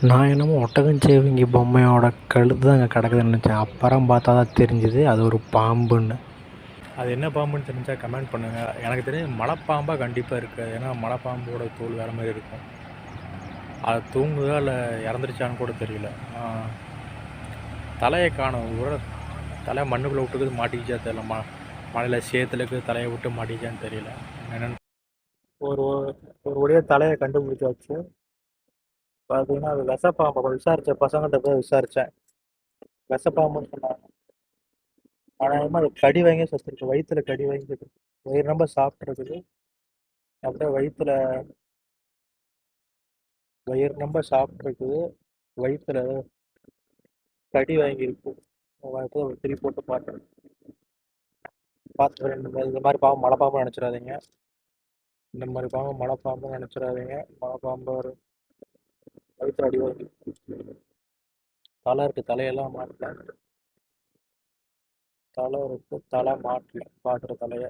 நான் என்னமோ ஒட்டகச்சிவிங்கி பொம்மையோட கழுத்து தான் அங்கே கிடக்குதுன்னு நினச்சேன். அப்புறம் பார்த்தா தான் தெரிஞ்சுது அது ஒரு பாம்புன்னு. அது என்ன பாம்புன்னு தெரிஞ்சால் கமெண்ட் பண்ணுங்கள். எனக்கு தெரிஞ்சு மலைப்பாம்பாக கண்டிப்பாக இருக்குது. ஏன்னா மலைப்பாம்போட தோல் வேறு மாதிரி இருக்கும். அது தூங்குதா இல்லை இறந்துருச்சான்னு கூட தெரியல. தலையை காணும். ஒரு தலை மண்ணுக்குள்ளே விட்டுக்குது, மாட்டிக்கிச்சா தெரியல. மழையில் சேத்துலக்கு தலையை விட்டு மாட்டிக்கிச்சான்னு தெரியல. என்னென்னு ஒரு ஒரு வழியாக தலையை கண்டுபிடிச்சாச்சு. பார்த்தீங்கன்னா அது விஷப்பாம்பை. விசாரித்தேன், பசங்கள்கிட்ட போய் விசாரித்தேன். விஷப்பாம்புன்னு சொன்னாங்க. ஆனால் அது கடி வாங்கி சத்துருக்கு. வயிற்றுல கடி வாங்கி சத்துருக்கு. வயிறு ரொம்ப சாப்பிட்ருக்குது. அப்படியே வயிறு ரொம்ப சாப்பிட்ருக்குது. வயிற்றுல கடி வாங்கியிருக்கு. திருப்பி போட்டு பார்த்தேன். பார்த்து இந்த மாதிரி பாம்பு மலைப்பாம்பு நினச்சிடாதீங்க. இந்த மாதிரி பாம்பு மலைப்பாம்பு நினச்சிடாதீங்க. மலைப்பாம்பு ஒரு வயிற்று அடி வாங்கி தலை இருக்குது. தலையெல்லாம் மாட்டல. தலை இருக்குது, தலை மாட்டல. பார்க்குற தலையை